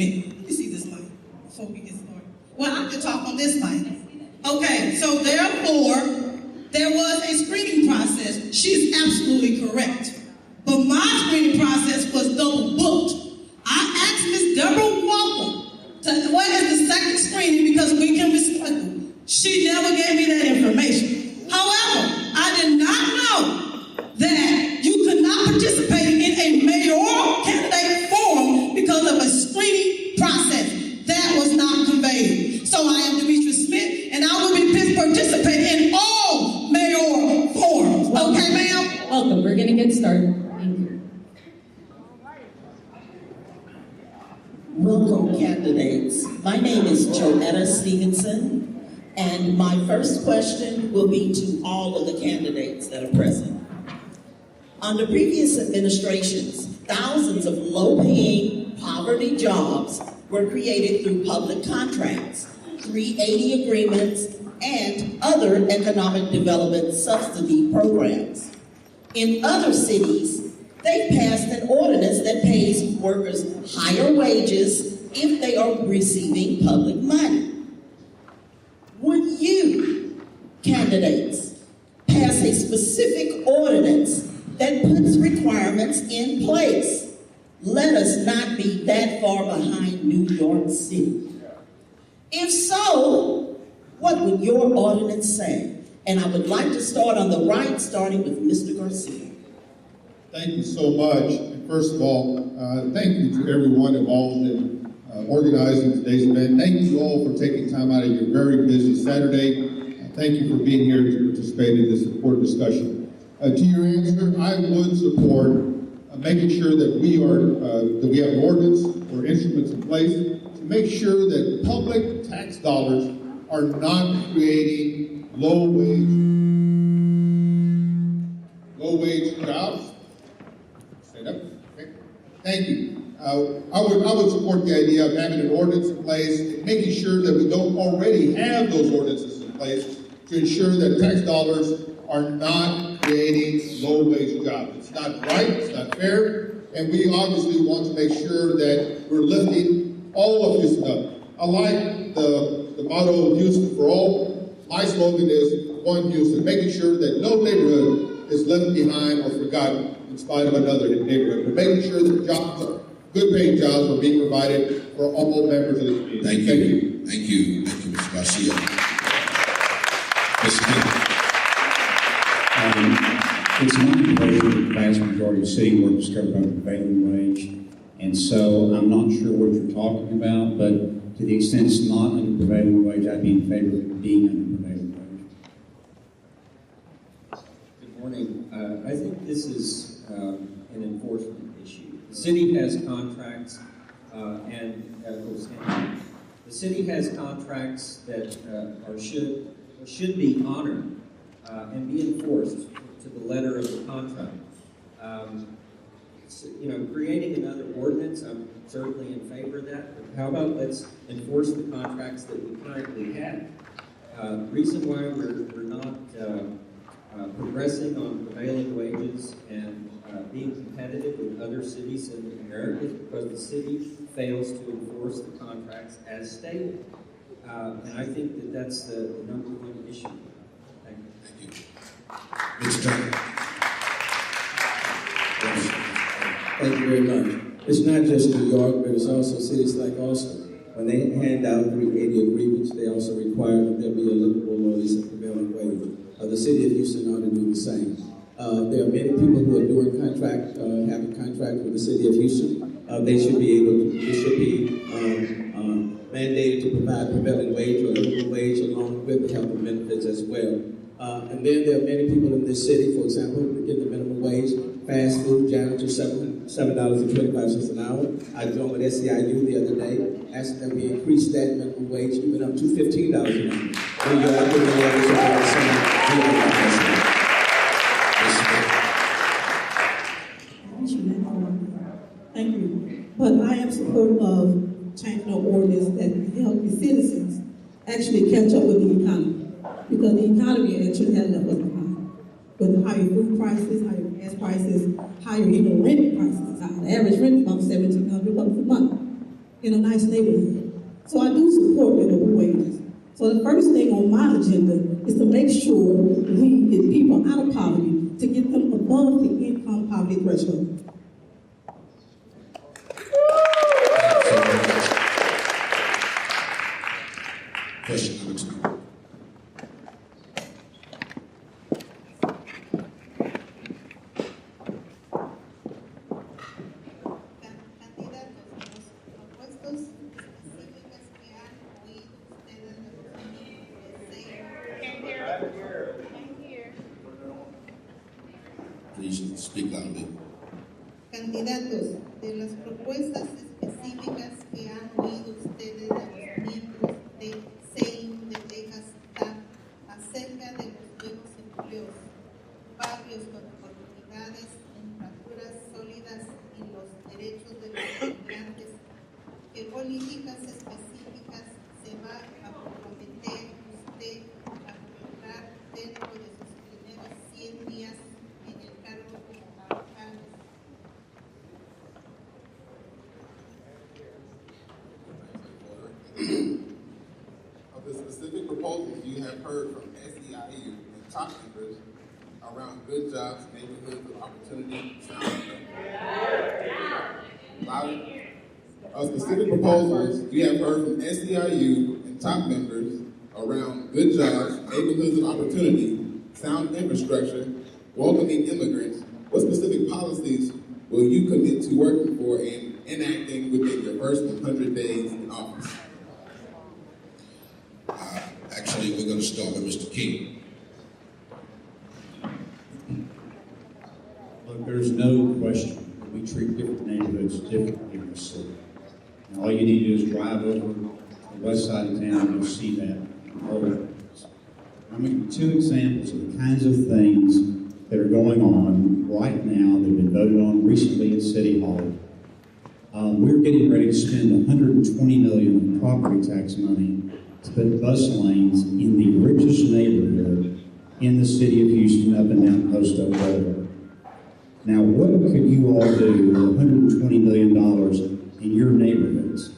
Schmidt. Let me see this mic before we get started. Well, I can talk on this mic. Okay, so therefore, there was a screening process. She's absolutely correct. But my screening process was double booked. I asked Ms. Deborah Walker, what is the second screening because we can recycle. She never gave me that information. However, I did not know that you could not participate in a mayoral candidate forum because of a screening process. That was not conveyed. So I am Demetra Smith, and I will be participating in all mayoral forums. Okay, ma'am? Welcome. We're going to get started. Thank you. Welcome, candidates. My name is Joetta Stevenson, and my first question will be to all of the candidates that are present. Under previous administrations, thousands of low-paying poverty jobs were created through public contracts, 380 agreements, and other economic development subsidy programs. In other cities, they passed an ordinance that pays workers higher wages if they are receiving public money. Would you, candidates, pass a specific ordinance that puts requirements in place? Let us not be that far behind New York City. If so, what would your ordinance say? And I would like to start on the right, starting with Mr. Garcia. Thank you so much. And first of all, thank you to everyone involved in organizing today's event. Thank you all for taking time out of your very busy Saturday. Thank you for being here to participate in this important discussion. To your answer, I would support making sure that we have an ordinance or instruments in place to make sure that public tax dollars are not creating low-wage jobs. Okay. Thank you. I would support the idea of having an ordinance in place, and making sure that we don't already have those ordinances in place to ensure that tax dollars are not creating low-wage jobs. It's not right, it's not fair, and we obviously want to make sure that we're lifting all of Houston up. I like the motto of Houston for all. My slogan is One Houston, making sure that no neighborhood is left behind or forgotten in spite of another neighborhood, but making sure that good paying jobs are being provided for all members of the community. Thank you. Thank you, Mr. Garcia. It's my pleasure that the vast majority of city work is covered by the prevailing wage, and so I'm not sure what you're talking about, but to the extent it's not under prevailing wage, I'd be in favor of it being under prevailing wage. Good morning. I think this is an enforcement issue. The city has contracts, the city has contracts that should be honored and be enforced to the letter of the contract. Creating another ordinance, I'm certainly in favor of that, but how about let's enforce the contracts that we currently have? The reason why we're not progressing on prevailing wages and being competitive with other cities in America is because the city fails to enforce the contracts as stated. And I think that that's the number one issue. Thank you. Thank you. Mr. Turner. Thank you very much. It's not just New York, but it's also cities like Austin. When they hand out 380 agreements, they also require that there be a livable or at least a prevailing wage. The city of Houston ought to do the same. There are many people who are doing having contracts with the city of Houston. They should be mandated to provide prevailing wage or livable wage along with the health and benefits as well. And then there are many people in this city, for example, who get the minimum wage, fast food, janitor, $7.25 an hour. I joined with SEIU the other day, asking that we increase that minimum wage even up to $15 an hour. Thank you. But I am supportive of changing the ordinance that help the citizens actually catch up with the economy. Because the economy actually has left us behind. With higher food prices, higher gas prices, higher rent prices. Our average rent is about $1,700 a month. in a nice neighborhood. So I do support livable wages. So the first thing on my agenda is to make sure we get people out of poverty, to get them above the income poverty threshold. Question number 2. Please speak loudly. Candidatos, de las propuestas específicas que han oído ustedes de los miembros de CEIM de Texas TAP acerca de los nuevos empleos, barrios con oportunidades, infraestructuras sólidas y los derechos de los estudiantes, ¿qué políticas específicas se va a comprometer usted a lograr dentro de sus primeros 100 días en el cargo como alcalde? Of the specific proposals you have heard from SEIU and top members around good jobs, neighborhoods of opportunity, of specific proposals you have heard from SEIU and top members around good jobs, neighborhoods of opportunity, sound infrastructure, welcoming immigrants, what specific policies will you commit to working for and enacting within your first 100 days in office? Actually, we're going to start with Mr. King. Look, there's no question that we treat different neighborhoods differently in this city. And all you need to do is drive over the west side of town and you'll see that all over the place. I'm going to give you 2 examples of the kinds of things that are going on right now that have been voted on recently in City Hall. We're getting ready to spend $120 million of property tax money to put bus lanes in the richest neighborhood in the city of Houston, up and down Post Oak Boulevard. Now, what could you all do with $120 million in your neighborhoods?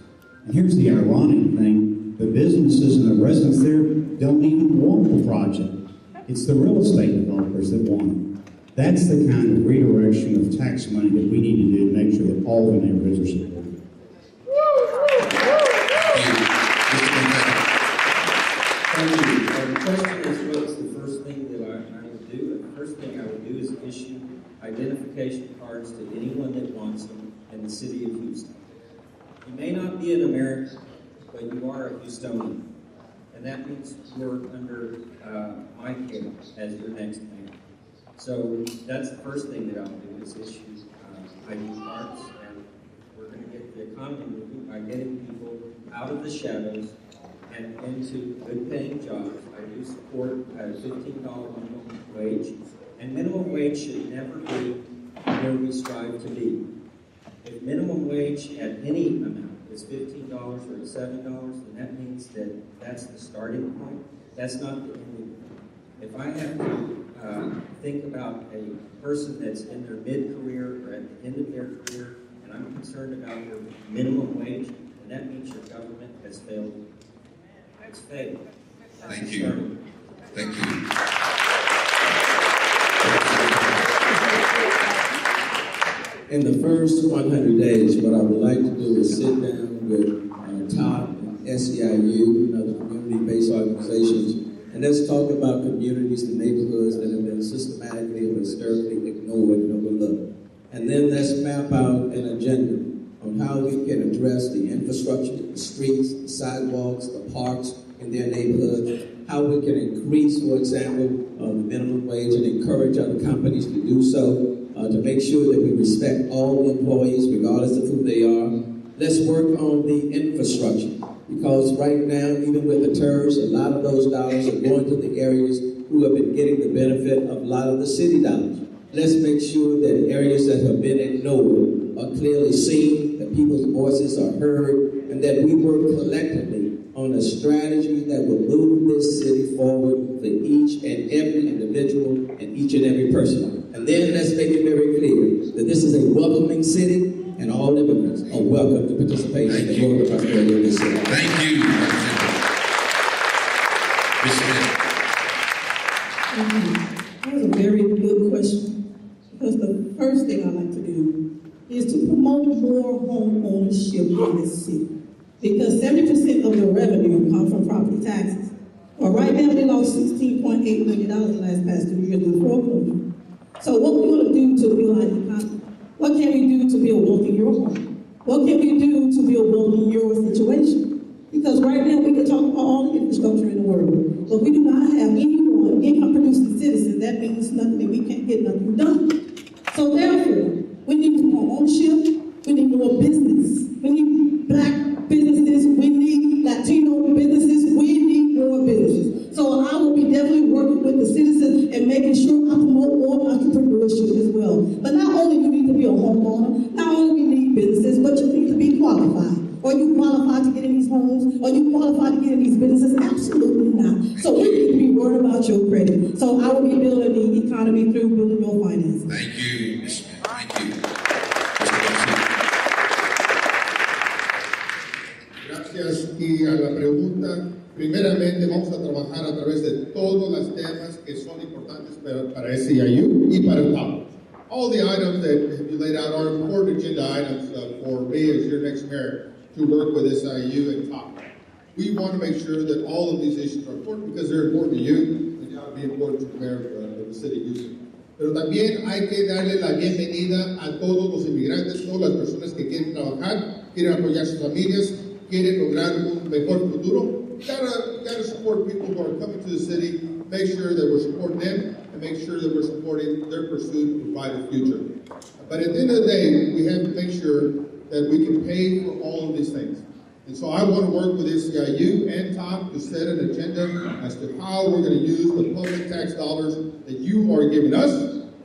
And here's the ironic thing: the businesses and the residents there don't even want the project. It's the real estate developers that want it. That's the kind of redirection of tax money that we need to do to make sure that all the neighborhoods are supported. The question is, what's the first thing that I would do? The first thing I would do is issue identification cards to anyone that wants them in the city of Houston. You may not be an American, but you are a Houstonian. And that means you're under my care as your next mayor. So that's the first thing that I'll do, is issue ID cards. And we're going to get the economy moving by getting people out of the shadows and into good-paying jobs. I do support a $15 minimum wage, and minimum wage should never be where we strive to be. If minimum wage at any amount is $15 or it's $7, then that means that that's the starting point. That's not the ending point. If I have to think about a person that's in their mid-career or at the end of their career, and I'm concerned about their minimum wage, then that means your government has failed. It's failed. Thank you. Thank you. In the first 100 days, what I would like to do is sit down with TOP and SEIU and other community-based organizations, and let's talk about communities and neighborhoods that have been systematically or historically ignored and overlooked. And then let's map out an agenda on how we can address the infrastructure, the streets, the sidewalks, the parks in their neighborhoods, how we can increase, for example, the minimum wage and encourage other companies to do so, to make sure that we respect all employees, regardless of who they are. Let's work on the infrastructure, because right now, even with the TERS, a lot of those dollars are going to the areas who have been getting the benefit of a lot of the city dollars. Let's make sure that areas that have been ignored are clearly seen, that people's voices are heard, and that we work collectively on a strategy that will move this city forward for each and every individual and each and every person. And then let's make it very clear that this is a welcoming city, and all immigrants are welcome to participate in the growth and prosperity of this city. Thank you. Ms. Smith. That was a very good question, because the first thing I like to do is to promote more home ownership in this city, because 70% of the revenue comes from property taxes. Well, right now they lost $16.8 million the last past 2 years in foreclosure. So what we're going to do to build our economy? What can we do to build wealth in your home? What can we do to build wealth in your situation? Because right now we can talk about all the infrastructure in the world, but we do not have anyone income-producing citizens. That means nothing, that we can't get nothing done. So therefore, we need more ownership, we need more business, we need black businesses, we need Latino businesses, we need more businesses. So I will be definitely working with the citizens and making sure I promote more entrepreneurship as well. But not only do you need to be a homeowner, not only do you need businesses, but you need to be qualified. Are you qualified to get in these homes? Are you qualified to get in these businesses? Absolutely not. So we need to be worried about your credit. So I will be building the economy through building your finances. Thank you, Ms. Smith. Thank you. Gracias. Y a la pregunta, primeramente vamos a trabajar a través de todos los temas que son importantes para SEIU y para el TAP. All the items that you laid out are important agenda items for me as your next mayor to work with SEIU and TAP. We want to make sure that all of these issues are important because they're important to you and they ought to be important to the mayor of the city of Houston. Pero también hay que darle la bienvenida a todos los inmigrantes, todas las personas que quieren trabajar, quieren apoyar a sus familias, quieren lograr un mejor futuro. You gotta support people who are coming to the city, make sure that we're supporting them, and make sure that we're supporting their pursuit to provide a future. But at the end of the day, we have to make sure that we can pay for all of these things. And so I want to work with SEIU and TOP to set an agenda as to how we're going to use the public tax dollars that you are giving us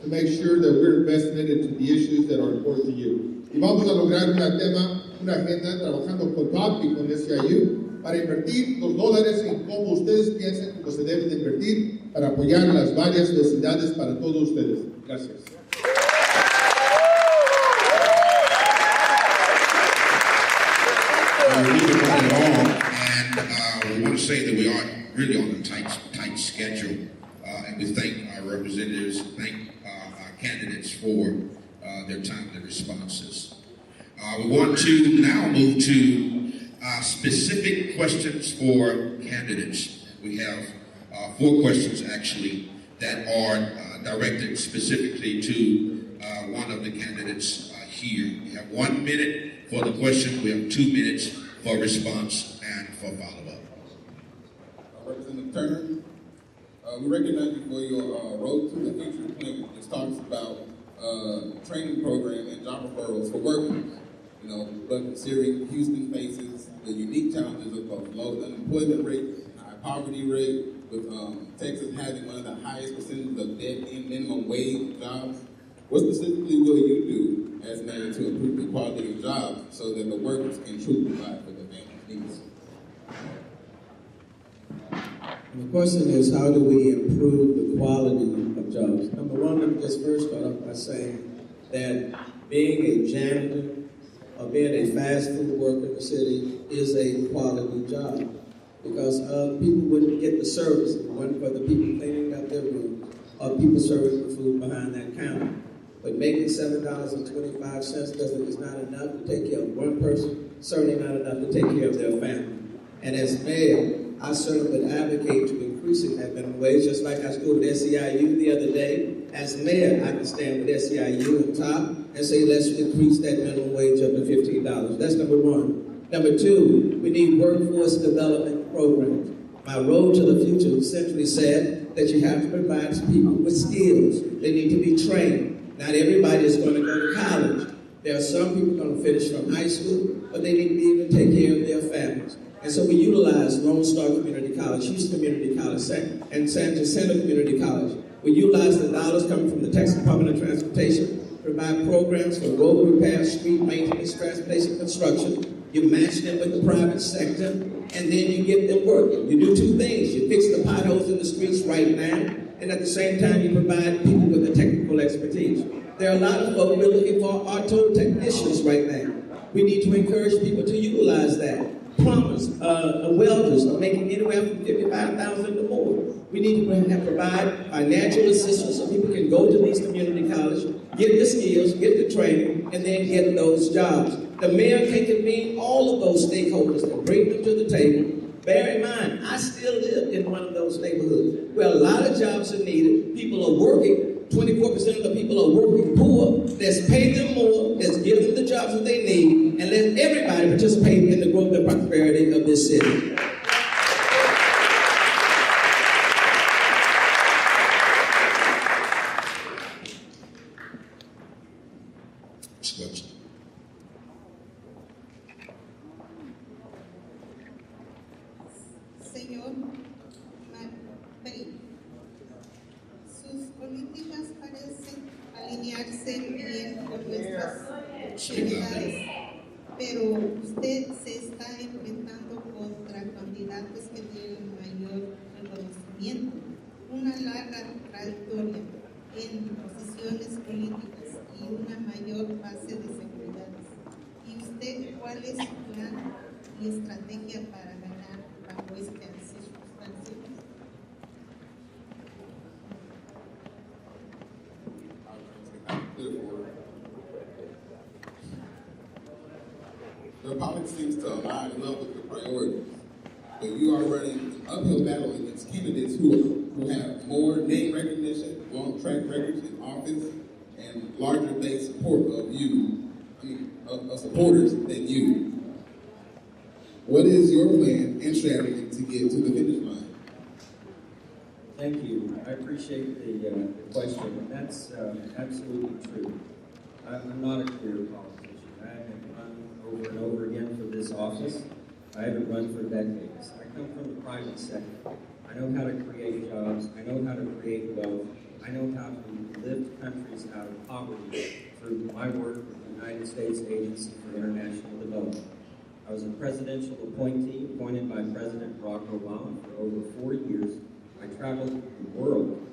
to make sure that we're investing it into the issues that are important to you. Y vamos a lograr una agenda trabajando con TOP y con SEIU para invertir los dólares en cómo ustedes piensan que se deben de invertir para apoyar las varias necesidades para todos ustedes. Gracias. We're moving right along, and we want to say that we are really on a tight schedule, and we thank our representatives, thank our candidates for their timely responses. We want to now move to specific questions for candidates. We have 4 questions actually that are directed specifically to one of the candidates here. We have 1 minute for the question, we have 2 minutes for response and for follow-up. Representative Turner, we recognize you for your Road to the Future plan, which talks about training program and job referrals for workers. You know, but considering Houston faces the unique challenges of both low unemployment rate, high poverty rate, with Texas having one of the highest percentages of dead and minimum wage jobs, what specifically will you do as mayor to improve the quality of jobs so that the workers can truly provide for their families' needs? And the question is, how do we improve the quality of jobs? Number one, let me just first start off by saying that being a janitor or being a fast food worker in the city is a quality job, because people wouldn't get the service if it wasn't for the people cleaning up their rooms or people serving the food behind that counter. But making $7.25 is not enough to take care of one person, certainly not enough to take care of their family. And as mayor, I certainly would advocate to increasing that minimum wage, just like I stood with SEIU the other day. As mayor, I can stand with SEIU and TOP and say, let's increase that minimum wage up to $15. That's number one. Number two, we need workforce development programs. My Road to the Future essentially said that you have to provide people with skills. They need to be trained. Not everybody is going to go to college. There are some people going to finish from high school, but they need to be able to take care of their families. And so we utilize Lone Star Community College, Houston Community College, and San Jacinto Community College. We utilize the dollars coming from the Texas Department of Transportation, provide programs for road repair, street maintenance, transportation construction. You match them with the private sector, and then you get them working. You do 2 things. You fix the potholes in the streets right now, and at the same time, you provide people with the technical expertise. There are a lot of folks we're looking for auto technicians right now. We need to encourage people to utilize that. Plumbers, welders are making anywhere from $55,000 or more. We need to provide financial assistance so people can go to these community colleges, get the skills, get the training, and then get those jobs. The mayor can convene all of those stakeholders and bring them to the table. Bear in mind, I still live in one of those neighborhoods where a lot of jobs are needed. People are working. 24% of the people are working poor. Let's pay them more. Let's give them the jobs that they need. And let everybody participate in the growth and prosperity of this city. Señor Mayoral, sus políticas parecen alinearse bien con nuestras prioridades, pero usted se está enfrentando contra candidatos que tienen mayor reconocimiento, una larga trayectoria en posiciones políticas y una mayor base de seguridades. ¿Y usted cuál es su plan y estrategia para ganar bajo estas circunstancias? Your politics seems to align well with your priorities, but you are running an uphill battle against candidates who have more name recognition, long track records in office, and larger base support of you, of supporters than you. What is your plan and strategy to get to the finish line? Thank you. I appreciate the question. That's absolutely true. I'm not a career politician. I haven't run over and over again for this office. I haven't run for decades. I come from the private sector. I know how to create jobs. I know how to create wealth. I know how to lift countries out of poverty through my work with the United States Agency for International Development. I was a presidential appointee appointed by President Barack Obama for over 4 years. I traveled the world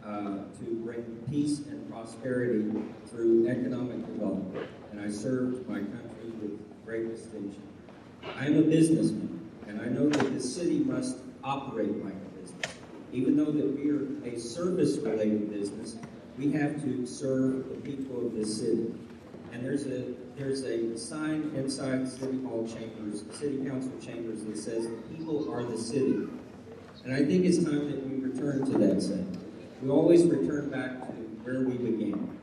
to bring peace and prosperity through economic development, and I served my country with great distinction. I am a businessman, and I know that the city must operate like a business. Even though that we are a service-related business, we have to serve the people of this city. And there's a sign inside City Hall chambers, City Council chambers, that says the people are the city. And I think it's time that we return to that saying. We always return back to where we began.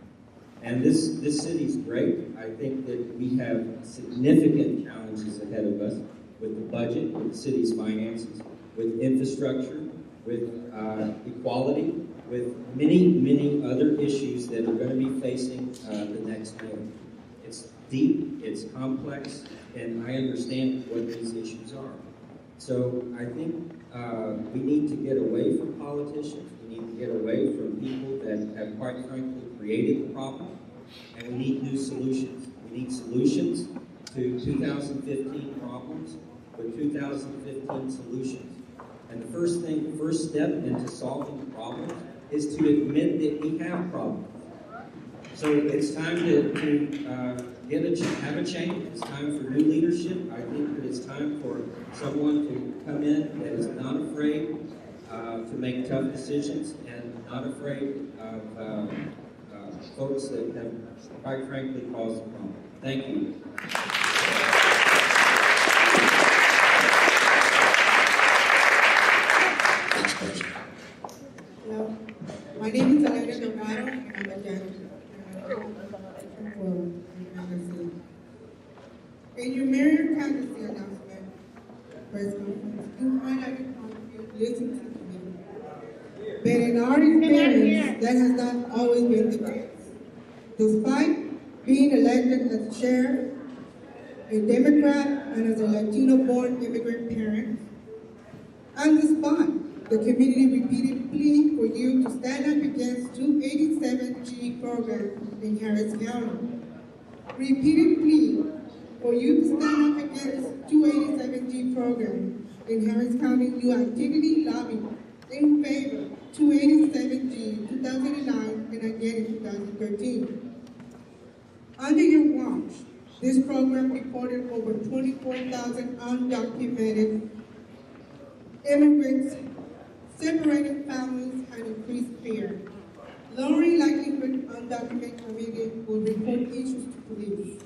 And this city's great. I think that we have significant challenges ahead of us with the budget, with the city's finances, with infrastructure, with equality, with many, many other issues that are going to be facing the next mayor. It's deep, it's complex, and I understand what these issues are. So I think we need to get away from politicians. We need to get away from people that have, quite frankly, created the problem. And we need new solutions. We need solutions to 2015 problems with 2015 solutions. And the first step into solving problems is to admit that we have problems. So it's time to have a change. It's time for new leadership. I think that it's time for someone to come in that is not afraid to make tough decisions and not afraid of folks that have, quite frankly, caused the problem. Thank you. Hello. My name is Elena Delgado, and I'm a janitor. In your mayor candidacy announcement, press conference, you highlighted how you listen to the community. But in our experience, that has not always been the case. Despite being elected as chair, a Democrat, and as a Latino-born immigrant parent, on the spot, the community repeated plea for you to stand up against 287G program in Harris County. Repeated plea for you to stand up against 287G program in Harris County. You actively lobbied in favor 287G in 2009 and again in 2013. Under your watch, this program reported over 24,000 undocumented immigrants, separating families, and increased fear. Lowering likelihood undocumented community will report issues to police,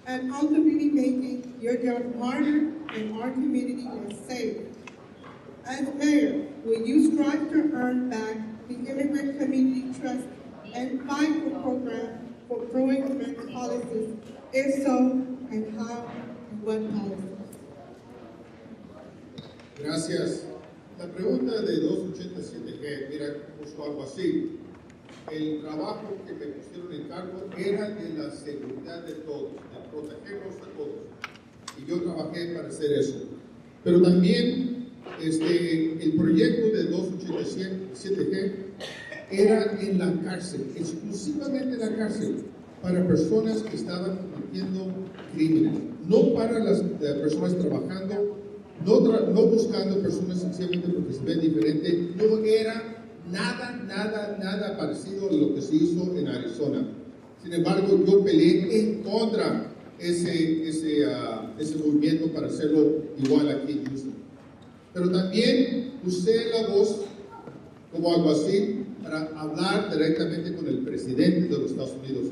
and ultimately making your job harder and our community less safe. As mayor, will you strive to earn back the immigrant community trust and fight for programs for pro-immigrant policies? If so, and how and what policies? Gracias. La pregunta de 287G, mira, justo algo así. El trabajo que me pusieron en cargo era de la seguridad de todos, de protegernos a todos. Y yo trabajé para hacer eso. Pero también el proyecto de 287G era en la cárcel, exclusivamente en la cárcel, para personas que estaban cometiendo crímenes, no para las personas trabajando, no buscando personas sencillamente porque se ven diferente, no era nada parecido a lo que se hizo en Arizona. Sin embargo, yo peleé en contra ese movimiento para hacerlo igual aquí en Houston. Pero también usé la voz como alguacil para hablar directamente con el presidente de los Estados Unidos,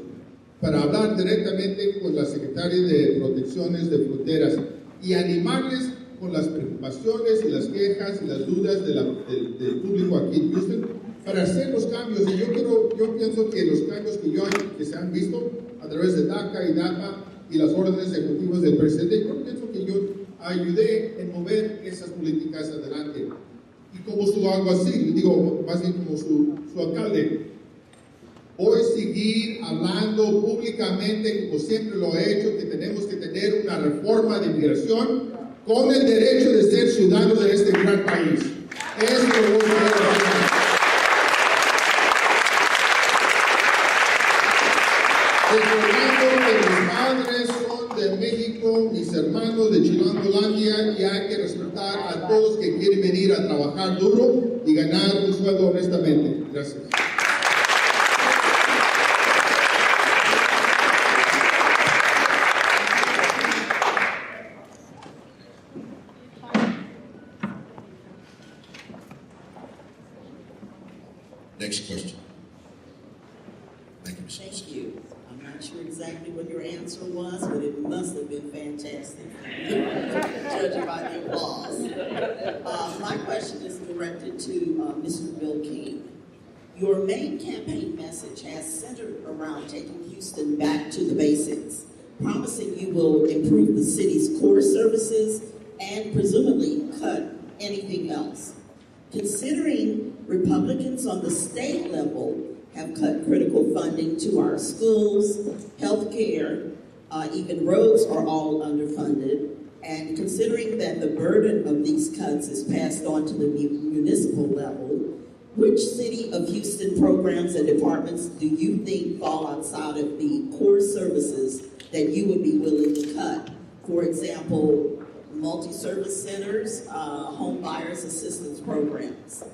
para hablar directamente con la secretaria de Protecciones de Fronteras y animarles con las preocupaciones y las quejas y las dudas del público aquí en Houston para hacer los cambios. Y yo pienso que los cambios que se han visto a través de DACA y DAPA y las órdenes ejecutivas del presidente, yo pienso que yo ayudé en mover esas políticas adelante. Y como su alguacil, digo, más bien como su alcalde, voy a seguir hablando públicamente, como siempre lo he hecho, que tenemos que tener una reforma de inmigración con el derecho de ser ciudadanos de este gran país. Eso lo voy a hacer. Recordando que mis padres son de México, mis hermanos de Chilangolandia, y hay que respetar a todos que quieren venir a trabajar duro y ganar un sueldo honestamente. Gracias. Next question. Thank you, Ms. Thank you. I'm not sure exactly what your answer was, but it must have been fantastic, judging by the applause. My question is directed to Mr. Bill King. Your main campaign message has centered around taking Houston back to the basics, promising you will improve the city's core services and presumably cut anything else. Considering Republicans on the state level have cut critical funding to our schools, health care, even roads are all underfunded, and considering that the burden of these cuts is passed on to the municipal level, which City of Houston programs and departments do you think fall outside of the core services that you would be willing to cut? For example, multi-service centers, home buyers assistance programs.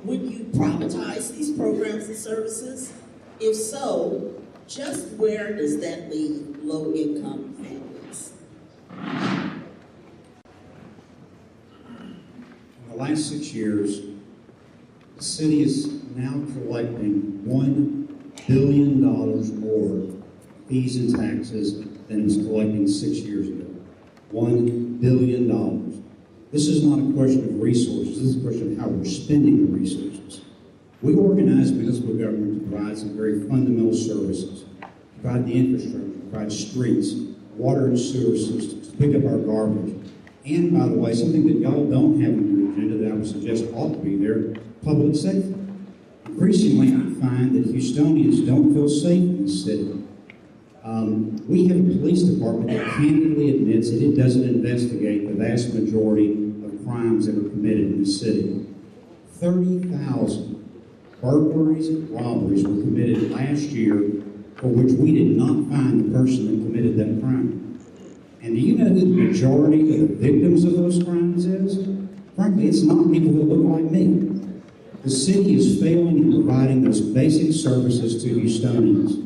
Would you privatize these programs and services? If so, just where does that leave low-income families? In the last 6 years, the city is now collecting $1 billion more fees and taxes than it was collecting 6 years ago. $1 billion. This is not a question of resources, this is a question of how we're spending the resources. We organize municipal government to provide some very fundamental services, provide the infrastructure, provide streets, water and sewer systems, to pick up our garbage. And by the way, something that y'all don't have on your agenda that I would suggest ought to be there, public safety. Increasingly, I find that Houstonians don't feel safe in the city. We have a police department that candidly admits that it doesn't investigate the vast majority of crimes that are committed in the city. 30,000 burglaries and robberies were committed last year for which we did not find the person that committed that crime. And do you know who the majority of the victims of those crimes is? Frankly, it's not people that look like me. The city is failing in providing those basic services to Houstonians.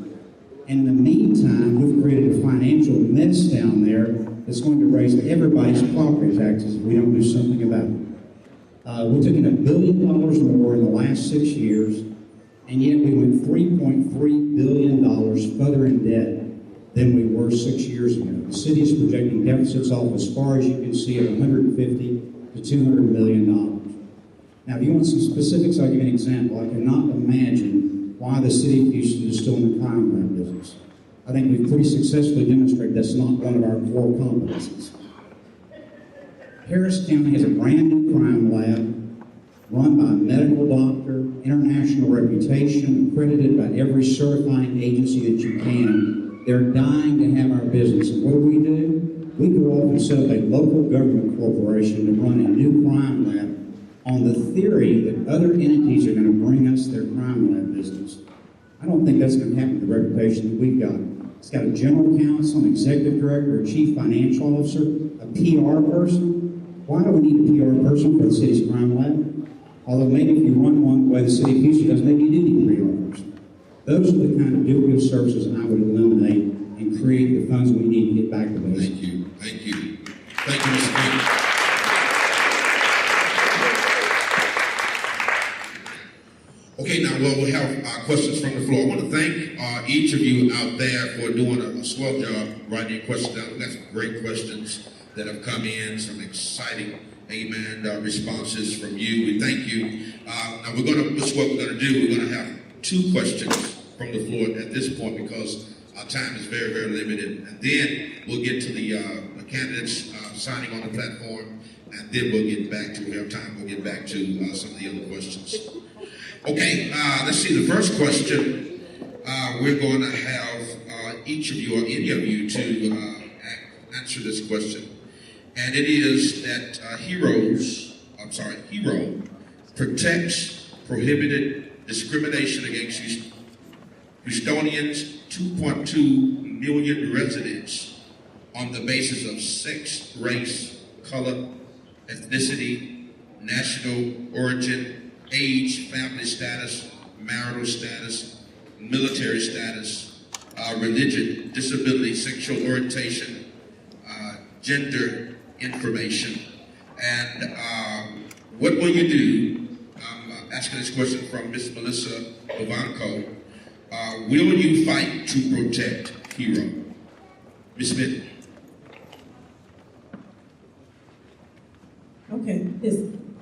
And in the meantime, we've created a financial mess down there that's going to raise everybody's property taxes if we don't do something about it. We took in $1 billion more in the last 6 years, and yet we went $3.3 billion further in debt than we were 6 years ago. The city is projecting deficits off as far as you can see at $150 to $200 million. Now, if you want some specifics, I'll give you an example. I cannot imagine why the city of Houston is still in the crime lab business. I think we've pretty successfully demonstrated that's not one of our core competencies. Harris County has a brand new crime lab run by a medical doctor, international reputation, accredited by every certifying agency that you can. They're dying to have our business. And what do? We go off and set up a local government corporation to run a new crime lab on the theory that other entities are going to bring us their crime lab business. I don't think that's going to happen with the reputation that we've got. It's got a general counsel, an executive director, a chief financial officer, a PR person. Why do we need a PR person for the city's crime lab? Although maybe if you run one the way the city of Houston does, maybe you do need a PR person. Those are the kind of dual services I would eliminate and create the funds we need to get back to those. Thank you. Thank you. Thank you, Mr. Green. Okay, now we'll have questions from the floor. I want to thank each of you out there for doing a swell job writing your questions down. We've got some great questions that have come in, some exciting, amen, responses from you. We thank you. Now this is what we're going to do. We're going to have 2 questions from the floor at this point because our time is very, very limited. And then we'll get to the candidates signing on the platform, and then we'll get back to, if we have time, we'll get back to some of the other questions. Okay, let's see, the first question, we're going to have each of you or any of you to answer this question. And it is that Hero protects prohibited discrimination against Houstonians, 2.2 million residents on the basis of sex, race, color, ethnicity, national origin, age, family status, marital status, military status, religion, disability, sexual orientation, gender information. And what will you do? I'm asking this question from Ms. Melissa Ivanko. Will you fight to protect Hero? Ms. Smith. Okay, listen.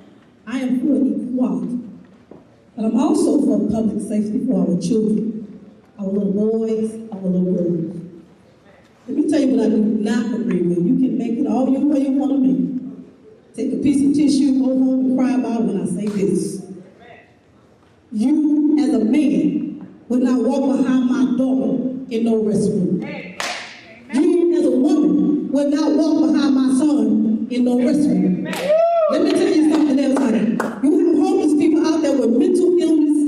I am for equality, but I'm also for public safety for our children, our little boys, our little girls. Let me tell you what I do not agree with. You can make it all your way you want to make it. Take a piece of tissue, go home and cry about it when I say this. You, as a man, would not walk behind my daughter in no restroom. You, as a woman, would not walk behind my son in no restroom. Let me tell you something else, honey. You have homeless people out there with mental illness,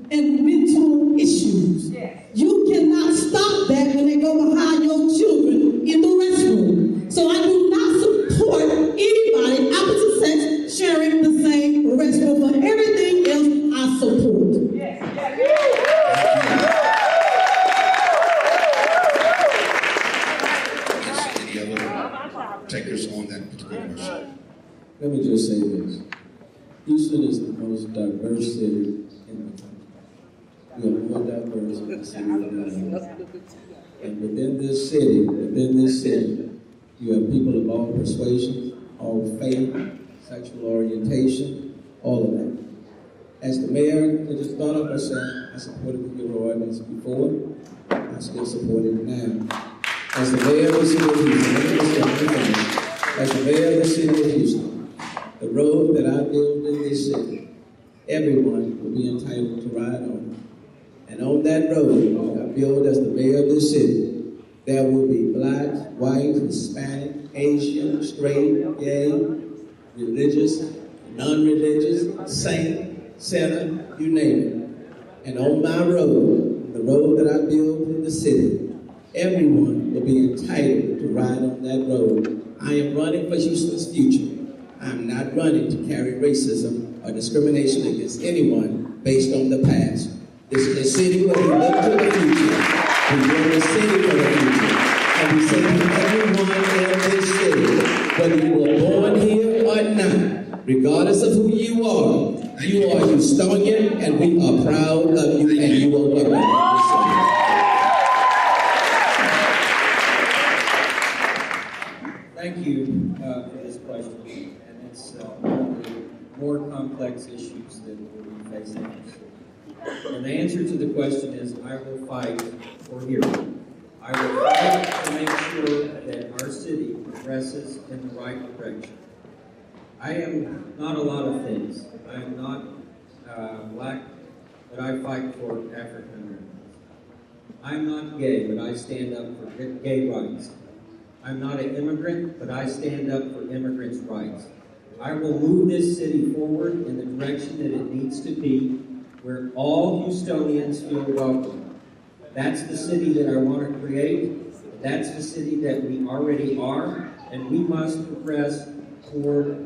and mental issues. You cannot stop that when they go behind your children in the restroom. So I do not support anybody opposite sex sharing the same restroom. For everything else, I support. Any other takers on that particular question? Let me just say this. Houston is the most diverse city in the country. We are more diverse than the city of Mayoral. And within this city, you have people of all persuasions, all faith, sexual orientation, all of that. As the mayor, I just thought of myself, I supported the Hero ordinance before, I still support it now. As the mayor of the city of Houston, as the mayor of the city of Houston, the road that I build in this city, everyone will be entitled to ride on. And on that road I build as the mayor of this city, there will be black, white, Hispanic, Asian, straight, gay, religious, non-religious, saint, sinner, you name it. And on my road, the road that I build in the city, everyone will be entitled to ride on that road. I am running for Houston's future. I'm not running to carry racism or discrimination against anyone based on the past. This is a city where we look to the future. We build a city for the future. And we say to everyone in this city, whether you were born here or not, regardless of who you are Houstonian, and we are proud of you, and you are welcome in this city. Thank you for this question, and it's one of the more complex issues that we're facing. And the answer to the question is, I will fight for heroes. I will fight to make sure that our city progresses in the right direction. I am not a lot of things. I am not black, but I fight for African Americans. I'm not gay, but I stand up for gay rights. I'm not an immigrant, but I stand up for immigrants' rights. I will move this city forward in the direction that it needs to be, where all Houstonians feel welcome. That's the city that I want to create. That's the city that we already are, and we must progress toward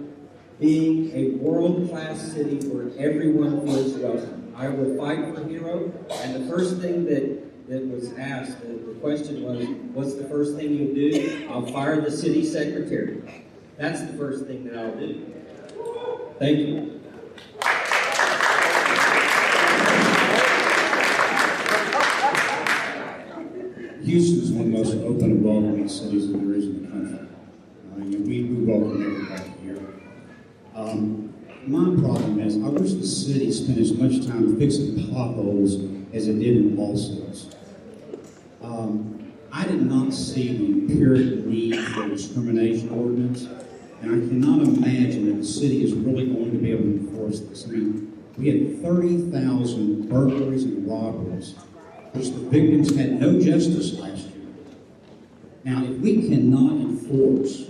being a world-class city where everyone feels welcome. I will fight for Hero, and the first thing that was asked, the question was, what's the first thing you'll do? I'll fire the city secretary. That's the first thing that I'll do. Thank you. Houston is one of the most open and welcoming cities that there is in the country. We welcome everybody here. My problem is, I wish the city spent as much time fixing potholes as it did in lawsuits. I did not see the empirical need for a discrimination ordinance, and I cannot imagine that the city is really going to be able to enforce this. I mean, we had 30,000 burglaries and robberies, which the victims had no justice last year. Now, if we cannot enforce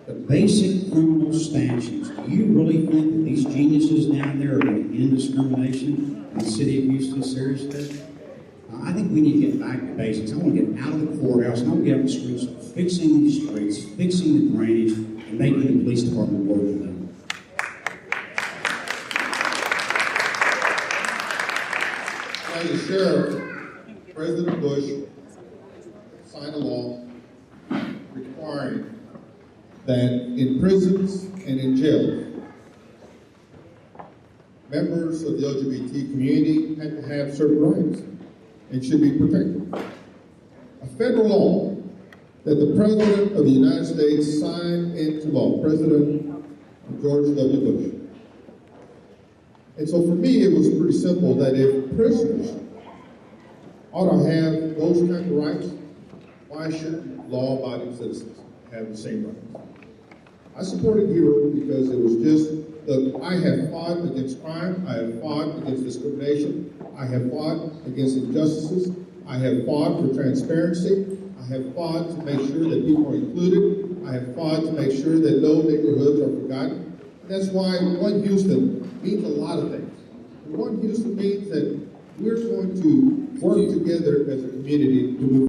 the basic criminal statutes, do you really think that these geniuses down there are going to end discrimination in the city of Houston seriously? I think we need to get back to basics. I want to get out of the courthouse, and I want to get out the streets, fixing these streets, fixing the drainage, and making the police department work for them. As a sheriff, President Bush signed a law requiring that in prisons and in jails, members of the LGBT community had to have certain rights and should be protected. A federal law that the President of the United States signed into law, President George W. Bush. And so for me, it was pretty simple that if prisoners ought to have those kinds of rights, why shouldn't law-abiding citizens have the same rights? I supported Hero because it was just, look, I have fought against crime, I have fought against discrimination, I have fought against injustices, I have fought for transparency, I have fought to make sure that people are included, I have fought to make sure that no neighborhoods are forgotten. And that's why One Houston means a lot of things. And One Houston means that we're going to work together as a community to move